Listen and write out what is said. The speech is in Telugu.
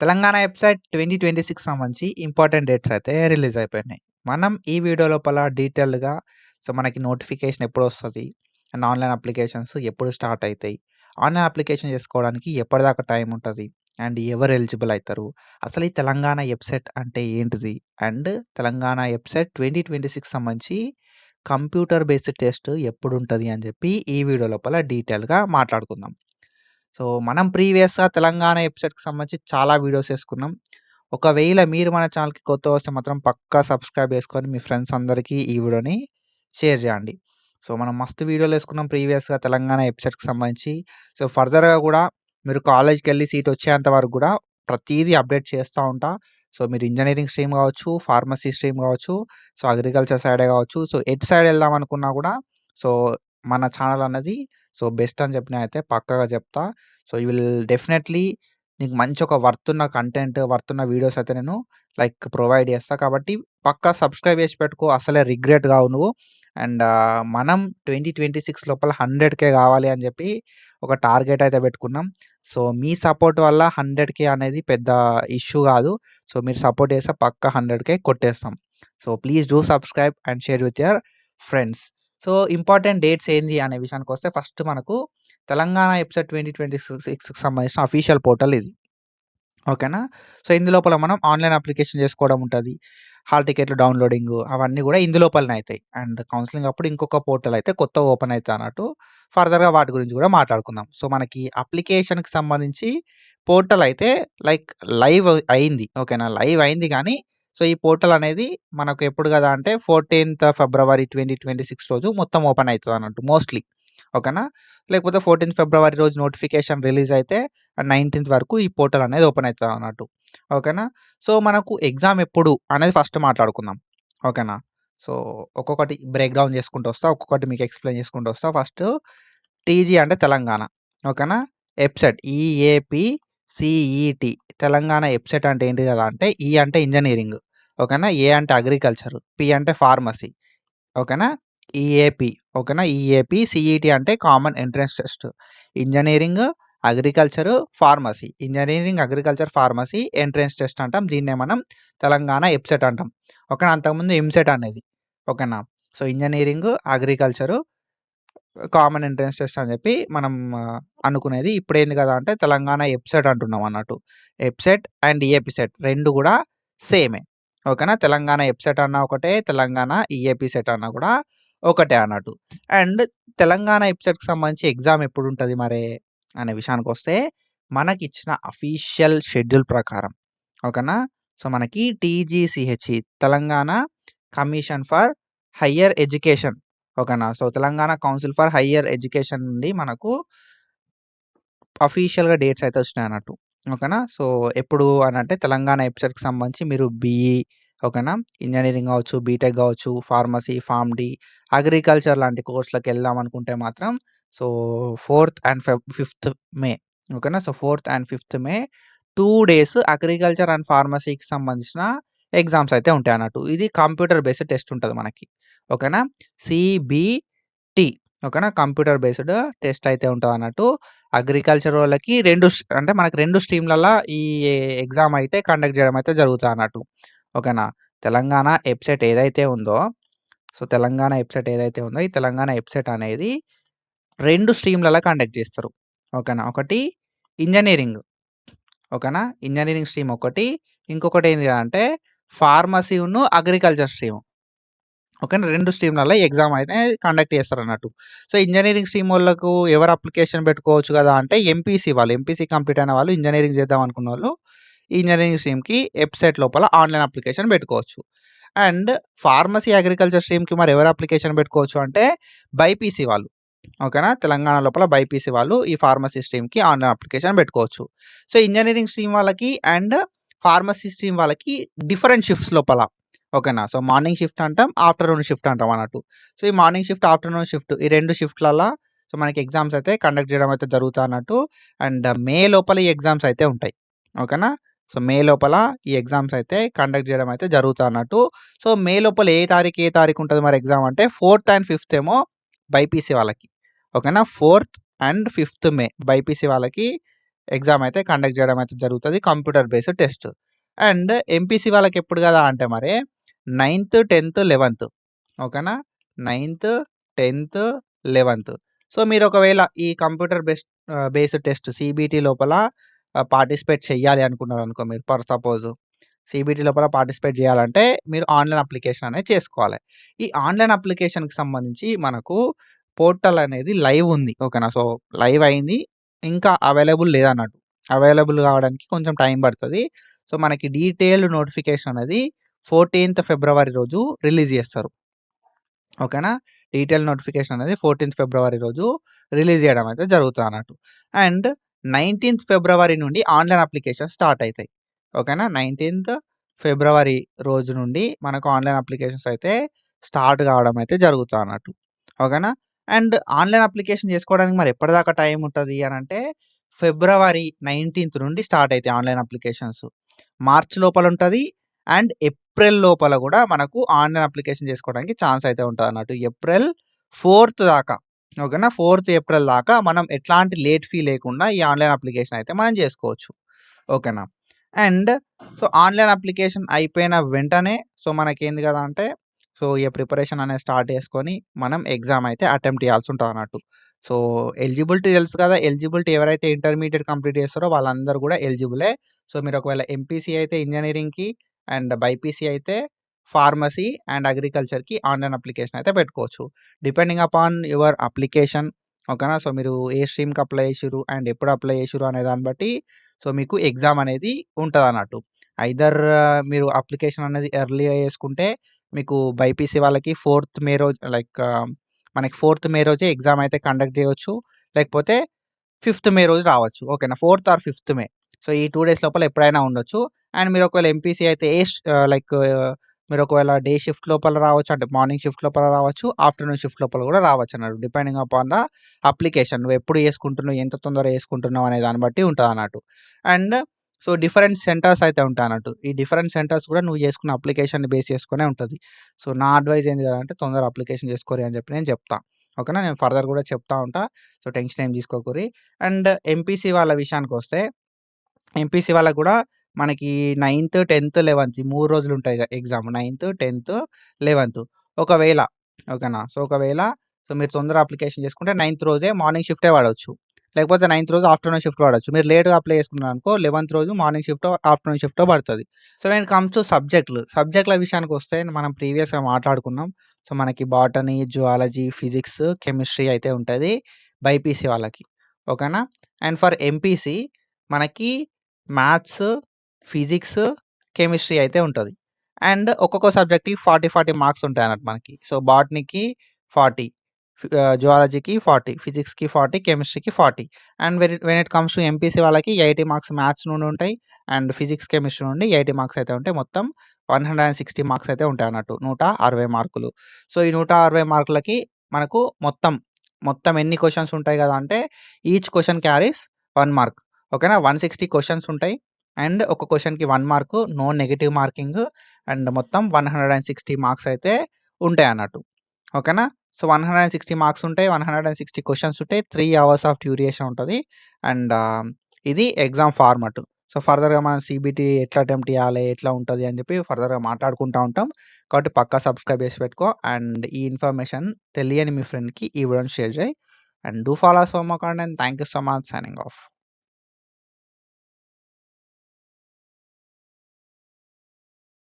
తెలంగాణ వెబ్‌సైట్ 2026 సంబంధించి ఇంపార్టెంట్ డేట్స్ అయితే రిలీజ్ అయిపోయినాయి. మనం ఈ వీడియో లోపల డీటెయిల్డ్‌గా మనకి నోటిఫికేషన్ ఎప్పుడొస్తది? అండ్ ఆన్‌లైన్ అప్లికేషన్స్ ఎప్పుడు స్టార్ట్ అయితాయి? ఆన్‌లైన్ అప్లికేషన్ చేసుకోవడానికి ఎప్పటిదాకా టైం ఉంటది? అండ్ ఎవరు ఎలిజిబుల్ అయితారు? అసలు ఈ తెలంగాణ వెబ్‌సైట్ అంటే ఏంటిది? అండ్ తెలంగాణ వెబ్‌సైట్ 2026 సంబంధించి కంప్యూటర్ బేస్డ్ టెస్ట్ ఎప్పుడుంటది అని చెప్పి ఈ వీడియో లోపల డీటెయిల్‌గా మాట్లాడుకుందాం. సో, మనం ప్రీవియస్‌గా తెలంగాణ వెబ్‌సైట్‌కి సంబంధించి చాలా వీడియోస్ చేసుకున్నాం. ఒకవేళ మీరు మన ఛానెల్‌కి కొత్తగా వస్తే మాత్రం పక్కా సబ్స్క్రైబ్ చేసుకొని మీ ఫ్రెండ్స్ అందరికీ ఈ వీడియోని షేర్ చేయండి. సో, మనం మస్తు వీడియోలు వేసుకున్నాం ప్రీవియస్‌గా తెలంగాణ వెబ్‌సైట్‌కి సంబంధించి. సో, ఫర్దర్‌గా కూడా మీరు కాలేజ్‌కెళ్ళి సీట్ వచ్చేంత వరకు కూడా ప్రతీదీ అప్డేట్ చేస్తా ఉంటా. సో, మీరు ఇంజినీరింగ్ స్ట్రీమ్ కావచ్చు, ఫార్మసీ స్ట్రీమ్ కావచ్చు, సో, అగ్రికల్చర్ సైడే కావచ్చు. సో, ఎటు సైడ్ వెళ్దాం అనుకున్నా కూడా సో, మన ఛానెల్ అన్నది సో, బెస్ట్ అని చెప్పి నేనైతే పక్కాగా చెప్తా. సో, యూ విల్ డెఫినైట్‌లీ నీకు మంచి ఒక వర్త్ ఉన్న కంటెంట్, వర్త్ ఉన్న వీడియోస్ అయితే నేను ప్రొవైడ్ చేస్తా. కాబట్టి పక్కా సబ్స్క్రైబ్ చేసి పెట్టుకో. అసలే రిగ్రెట్ కావు నువ్వు. అండ్ మనం 2026 లోపల 100,000 కావాలి అని చెప్పి ఒక టార్గెట్ అయితే పెట్టుకున్నాం. సో, మీ సపోర్ట్ వల్ల 100,000 అనేది పెద్ద ఇష్యూ కాదు. సో, మీరు సపోర్ట్ చేస్తే పక్కా 100,000 కొట్టేస్తాం. So, please do subscribe and share with your friends. So, important dates ఏంది అనే విషయానికొస్తే ఫస్ట్ మనకు తెలంగాణ వెబ్‌సైట్ 2026కి సంబంధించిన అఫీషియల్ పోర్టల్ ఇది. ఓకేనా? సో, ఇందులోపల మనం ఆన్‌లైన్ అప్లికేషన్ చేసుకోవడం ఉంటది. హాల్ టికెట్‌లు డౌన్‌లోడింగు అవన్నీ గూడా ఇందులోపలనే అయితాయి. అండ్ కౌన్సెలింగ్ అప్పుడు ఇంకొక పోర్టల్ అయితే కొత్తగా ఓపెన్ అయితదన్నట్టు. ఫర్దర్‌గా వాటి గురించి గూడా మాట్లాడుకుందాం. సో, మనకి అప్లికేషన్‌కి సంబంధించి పోర్టల్ అయితే లైక్ లైవ్ అయింది. ఓకేనా? లైవ్ అయింది గానీ, సో, ఈ పోర్టల్ అనేది మనకు ఎప్పుడు గదా అంటే 14థ్ ఫిబ్రవరి 2026 రోజు మొత్తం ఓపెన్ అయితదన్నట్టు మోస్ట్‌లీ. ఓకేనా? లేకపోతే 14థ్ ఫిబ్రవరి రోజు నోటిఫికేషన్ రిలీజ్ అయితే 19థ్ వరకు ఈ పోర్టల్ అనేది ఓపెన్ అయితదన్నట్టు. ఓకేనా? సో, మనకు ఎగ్జామ్ ఎప్పుడు అనేది ఫస్ట్ మాట్లాడుకుందాం. ఓకేనా? సో, ఒక్కొక్కటి బ్రేక్ డౌన్ చేసుకుంటూ వస్తా. ఒక్కొక్కటి మీకు ఎక్స్‌ప్లెయిన్ చేసుకుంటూ వస్తా. ఫస్ట్ టీజీ అంటే తెలంగాణ. ఓకేనా? ఎబ్సెట్ ఈఏపీసీఈటీ తెలంగాణ ఎబ్సెట్ అంటే ఏంటి కదా అంటే ఈ అంటే ఇంజినీరింగ్. ఓకేనా? ఏ అంటే అగ్రికల్చర్. పి అంటే ఫార్మసీ. ఓకేనా? ఈఏపీ ఓకేనా? ఈఏపీ, సీఈటీ అంటే common entrance test. Engineering, agriculture, pharmacy. Engineering, agriculture, pharmacy entrance test అంటాం. దీన్నే మనం తెలంగాణ ఎబ్సెట్ అంటాం. ఓకేనా? అంతకుముందు ఎంసెట్ అనేది. ఓకేనా? So, engineering, agriculture common entrance test అని చెప్పి మనం అనుకునేది. ఇప్పుడేంది కదా అంటే తెలంగాణ ఎబ్సెట్ అంటున్నాం అన్నట్టు. ఎబ్సెట్ అండ్ ఈఏపీ సెట్ 2 కూడా సేమే. ఓకేనా? తెలంగాణ ఎబ్సెట్ అన్నా ఒకటే, తెలంగాణ ఈఏపీ సెట్ అన్నా కూడా ఒకటే అన్నట్టు. అండ్ తెలంగాణ ఎబ్సెట్‌కి సంబంధించి ఎగ్జామ్ ఎప్పుడుంటది మరే అనే విషయానికొస్తే, మనకిచ్చిన అఫీషియల్ షెడ్యూల్ ప్రకారం ఓకేనా? సో, మనకి TGCHE Telangana commission for higher education ఓకేనా? So, Telangana council for higher education నుండి మనకు అఫీషియల్‌గా డేట్స్ అయితే వచ్చినాయన్నట్టు. ఓకేనా? సో, ఎప్పుడు అనంటే తెలంగాణ వెబ్‌సైట్‌కి సంబంధించి మీరు బీఈ ఓకేనా? ఇంజినీరింగ్ గావచ్చు, బీటెక్ గావచ్చు, ఫార్మసీ, ఫార్మ్-డి, అగ్రికల్చర్ లాంటి కోర్స్‌లకెళ్దాం అనుకుంటే మాత్రం సో, 4థ్ అండ్ 5థ్ మే ఓకేనా? సో, 4థ్ and fifth May 2 days agriculture and ఫార్మసీకి సంబంధించిన ఎగ్జామ్స్ అయితే ఉంటాయన్నట్టు. ఇది కంప్యూటర్ బేస్డ్ టెస్ట్ ఉంటది మనకి. ఓకేనా? సీబీటీ ఓకేనా? కంప్యూటర్ బేస్డ్ టెస్ట్ అయితే ఉంటదన్నట్టు. అగ్రికల్చర్ వాళ్ళకి 2 అంటే మనకు 2 స్ట్రీమ్‌లల్ల ఈ ఎగ్జామ్ అయితే కండక్ట్ చేయడం అయితే జరుగుతదన్నట్టు. ఓకేనా? తెలంగాణ ఎబ్సెట్ ఏదైతే ఉందో, సో, తెలంగాణ ఎబ్సెట్ ఏదైతే ఉందో, ఈ తెలంగాణ ఎబ్సెట్ అనేది 2 స్ట్రీమ్‌లల్ల కండక్ట్ చేస్తారు. ఓకేనా? ఒకటి ఇంజినీరింగ్ ఓకేనా? ఇంజినీరింగ్ స్ట్రీమ్ ఒకటి. ఇంకొకటి ఏంది అంటే ఫార్మసీను, అగ్రికల్చర్ స్ట్రీమ్. ఓకేనా? 2 స్ట్రీమ్‌లల్ల ఎగ్జామ్ అయితే కండక్ట్ చేస్తారన్నట్టు. సో, ఇంజినీరింగ్ స్ట్రీమ్ వోళ్ళకు ఎవరు అప్లికేషన్ పెట్టుకోవచ్చు కదా అంటే ఎంపీసీ వాళ్ళు. ఎంపీసీ కంప్లీట్ అయిన వాళ్ళు ఇంజినీరింగ్ చేద్దాం అనుకున్నోళ్ళు ఈ ఇంజినీరింగ్ స్ట్రీమ్‌కి వెబ్‌సైట్ లోపల ఆన్‌లైన్ అప్లికేషన్ పెట్టుకోవచ్చు. అండ్ ఫార్మసీ, అగ్రికల్చర్ స్ట్రీమ్‌కి మరి ఎవరు అప్లికేషన్ పెట్టుకోవచ్చు అంటే బైపీసీ వాళ్ళు. ఓకేనా? తెలంగాణ లోపల బైపీసీ వాళ్ళు ఈ ఫార్మసీ స్ట్రీమ్‌కి ఆన్‌లైన్ అప్లికేషన్ పెట్టుకోవచ్చు. సో, ఇంజినీరింగ్ స్ట్రీమ్ వాళ్ళకి అండ్ ఫార్మసీ స్ట్రీమ్ వాళ్ళకి డిఫరెంట్ షిఫ్ట్స్ లోపల ఓకేనా? సో, మార్నింగ్ షిఫ్ట్ అంటాం, ఆఫ్టర్‌నూన్ షిఫ్ట్ అంటాం అన్నట్టు. సో, ఈ మార్నింగ్ షిఫ్ట్, ఆఫ్టర్‌నూన్ షిఫ్ట్ ఈ 2 షిఫ్ట్‌లల్ల సో, మనకి ఎగ్జామ్స్ అయితే కండక్ట్ చేయడం అయితే జరుగుతదన్నట్టు. అండ్ మే లోపల ఈ ఎగ్జామ్స్ అయితే ఉంటాయి. ఓకేనా? సో, మే లోపల ఈ ఎగ్జామ్స్ అయితే కండక్ట్ చేయడం అయితే జరుగుతదన్నట్టు. సో, మే లోపల ఏ తారీఖు ఉంటది మరి ఎగ్జామ్ అంటే 4థ్ అండ్ 5థ్ ఏమో బైపీసీ వాళ్ళకి. ఓకేనా? 4థ్ అండ్ 5థ్ మే బైపీసీ వాళ్ళకి ఎగ్జామ్ అయితే కండక్ట్ చేయడం అయితే జరుగుతది. Computer based test. And MPC వాళ్ళకెప్పుడు గదా అంటే మరి 9థ్, 10థ్, 11థ్ ఓకేనా? 9థ్, 10థ్, 11థ్. సో, మీరు ఒకవేళ ఈ కంప్యూటర్ బేస్డ్ టెస్ట్ సీబీటీ లోపల పార్టిసిపేట్ చేయాలి అనుకున్నారనుకో మీరు ఫర్ సపోజ్ సీబీటీ లోపల పార్టిసిపేట్ చేయాలంటే మీరు ఆన్‌లైన్ అప్లికేషన్ అనేది చేసుకోవాలి. ఈ ఆన్‌లైన్ అప్లికేషన్‌కి సంబంధించి మనకు పోర్టల్ అనేది లైవ్ ఉంది. ఓకేనా? సో, లైవ్ అయింది. ఇంకా అవైలబుల్ లేదన్నట్టు. అవైలబుల్ కావడానికి కొంచెం టైం పడతది. సో, మనకి డీటెయిల్డ్ నోటిఫికేషన్ అనేది 14థ్ ఫిబ్రవరి రోజు రిలీజ్ చేస్తారు. ఓకేనా? డీటెయిల్ నోటిఫికేషన్ అనేది 14థ్ ఫిబ్రవరి రోజు రిలీజ్ చేయడం అయితే జరుగుతదన్నట్టు. అండ్ 19థ్ ఫిబ్రవరి నుండి ఆన్‌లైన్ అప్లికేషన్స్ స్టార్ట్ అయితాయి. ఓకేనా? 19థ్ ఫిబ్రవరి రోజు నుండి మనకు ఆన్‌లైన్ అప్లికేషన్స్ అయితే స్టార్ట్ కావడం అయితే జరుగుతదన్నట్టు. ఓకేనా? అండ్ ఆన్‌లైన్ అప్లికేషన్ చేసుకోవడానికి మరి ఎప్పటిదాకా టైం ఉంటది అనంటే ఫిబ్రవరి 19థ్ నుండి స్టార్ట్ అయితాయి ఆన్‌లైన్ అప్లికేషన్స్. మార్చ్ లోపల ఉంటది. అండ్ ఏప్రిల్ లోపల గూడా మనకు ఆన్‌లైన్ అప్లికేషన్ చేసుకోవడానికి ఛాన్స్ అయితే ఉంటదన్నట్టు. ఏప్రిల్ 4థ్ దాకా ఓకేనా? 4థ్ ఏప్రిల్ దాకా మనం ఎట్లాంటి లేట్ ఫీ లేకుండా ఈ ఆన్‌లైన్ అప్లికేషన్ అయితే మనం చేసుకోవచ్చు. ఓకేనా? అండ్ సో, ఆన్‌లైన్ అప్లికేషన్ అయిపోయిన వెంటనే సో, మనకేంది గదా అంటే సో, ఇగ ప్రిపరేషన్ అనేది స్టార్ట్ చేసుకొని మనం ఎగ్జామ్ అయితే అటెంప్ట్ చేయాల్సి ఉంటదన్నట్టు. సో, ఎలిజిబిలిటీ తెలుసు కదా! ఎలిజిబిలిటీ ఎవరైతే ఇంటర్మీడియేట్ కంప్లీట్ చేస్తారో వాళ్ళందరూ గూడా ఎలిజిబులే. సో, మీరు ఒకవేళ ఎంపీసీ అయితే ఇంజినీరింగ్‌కి అండ్ బైపీసీ అయితే ఫార్మసీ అండ్ అగ్రికల్చర్‌కి ఆన్‌లైన్ అప్లికేషన్ అయితే పెట్టుకోవచ్చు. డిపెండింగ్ అపాన్ యువర్ అప్లికేషన్ ఓకేనా? సో, మీరు ఏ స్ట్రీమ్‌కి అప్లై చేసిర్రు అండ్ ఎప్పుడు అప్లై చేసిర్రు అనే దాన్ని బట్టి సో, మీకు ఎగ్జామ్ అనేది ఉంటదన్నట్టు. ఐదర్ మీరు అప్లికేషన్ అనేది ఎర్లీ‌గా చేసుకుంటే మీకు బైపీసీ వాళ్ళకి 4థ్ మే రోజు మనకి 4థ్ మే రోజే ఎగ్జామ్ అయితే కండక్ట్ చేయొచ్చు. లేకపోతే 5థ్ మే రోజు రావచ్చు. ఓకేనా? 4థ్ ఆర్ 5థ్ మే. సో, ఈ 2 డేస్ లోపల ఎప్పుడైనా ఉండొచ్చు. అండ్ మీరు ఒకవేళ ఎంపీసీ అయితే మీరు ఒకవేళ డే షిఫ్ట్ లోపల రావచ్చు. అంటే మార్నింగ్ షిఫ్ట్ లోపల రావచ్చు. ఆఫ్టర్‌నూన్ షిఫ్ట్ లోపల గూడా రావచ్చన్నట్టు. Depending upon the application. నువ్వెప్పుడు చేసుకుంటున్నావు, ఎంత తొందరగా చేసుకుంటున్నావు అనే దాన్ని బట్టి ఉంటదన్నట్టు. అండ్ సో, డిఫరెంట్ సెంటర్స్ అయితే ఉంటాయన్నట్టు. ఈ డిఫరెంట్ సెంటర్స్ కూడా నువ్వు చేసుకున్న అప్లికేషన్‌ని బేస్ చేసుకునే ఉంటది. సో, నా అడ్వైస్ ఏంది గదంటే తొందరగా అప్లికేషన్ చేసుకోరి అని చెప్పి నేను చెప్తా. ఓకేనా? నేను ఫర్దర్ గూడా చెప్తా ఉంటా. సో, టెన్షన్ ఏం తీసుకోకుర్రి. అండ్ ఎంపీసీ వాళ్ళ విషయానికొస్తే ఎంపీసీ వాళ్ళకి గూడా మనకి 9థ్, 10థ్, 11థ్ ఈ 3 రోజులుంటాయి ఎగ్జామ్. 9థ్, 10థ్, 11థ్ ఒకవేళ ఓకేనా? సో, ఒకవేళ సో, మీరు తొందరగా అప్లికేషన్ చేసుకుంటే 9థ్ రోజే మార్నింగ్ షిఫ్టే పడొచ్చు. లేకపోతే 9థ్ రోజు ఆఫ్టర్‌నూన్ షిఫ్ట్ పడొచ్చు. మీరు లేట్‌గా అప్లై చేసుకున్నారనుకో 11థ్ రోజు మార్నింగ్ షిఫ్టో, ఆఫ్టర్‌నూన్ షిఫ్టో పడతది. So, when it comes to సబ్జెక్ట్‌ల విషయానికొస్తే మనం ప్రీవియస్‌గా మాట్లాడుకున్నాం. సో, మనకి బాటనీ, జువాలజీ, ఫిజిక్స్, కెమిస్ట్రీ అయితే ఉంటది బైపీసీ వాళ్ళకి. ఓకేనా? అండ్ ఫర్ ఎంపీసీ మనకి మ్యాథ్స్, ఫిజిక్స్, కెమిస్ట్రీ అయితే ఉంటది. అండ్ ఒక్కొక్క సబ్జెక్ట్‌కి 40 మార్క్స్ ఉంటాయన్నట్టు మనకి. సో, బాటనీకి 40, జువాలజీకి 40, ఫిజిక్స్‌కి 40, కెమిస్ట్రీకి 40 and when it comes to MPC వాళ్ళకి 80 మార్క్స్ మ్యాథ్స్ నుండి ఉంటాయి. అండ్ ఫిజిక్స్, కెమిస్ట్రీ నుండి 80 మార్క్స్ అయితే ఉంటాయి. మొత్తం 160 మార్క్స్ అయితే ఉంటాయన్నట్టు. 160 మార్కులు. సో, ఈ 160 మార్కులకి మనకు మొత్తం ఎన్ని క్వెషన్స్ ఉంటాయి గదా! అంటే ఈచ్ క్వెషన్ క్యారీస్ 1 మార్క్. ఓకేనా? 160 క్వెషన్స్ ఉంటాయి. అండ్ ఒక క్వెషన్‌కి 1 mark, no negative marking and మొత్తం 160 మార్క్స్ అయితే ఉంటాయన్నట్టు. ఓకేనా? సో, 160 మార్క్స్ ఉంటాయి. 160 క్వెషన్స్ ఉంటాయి. 3 అవర్స్ ఆఫ్ డ్యూరేషన్ ఉంటది. అండ్ ఇది ఎగ్జామ్ ఫార్మాట్. సో, ఫర్దర్‌గా మనం సీబీటీ ఎట్లా అటెంప్ట్ చేయాలి, ఎట్లా ఉంటది అని చెప్పి ఫర్దర్‌గా మాట్లాడుకుంటా ఉంటాం. కాబట్టి పక్కా సబ్స్క్రైబ్ చేసి పెట్టుకో. అండ్ ఈ ఇన్ఫర్మేషన్ తెలియని మీ ఫ్రెండ్‌కి ఈ వీడియోని షేర్ చేయి. And do follow us for more content. Thank you so much. Signing off.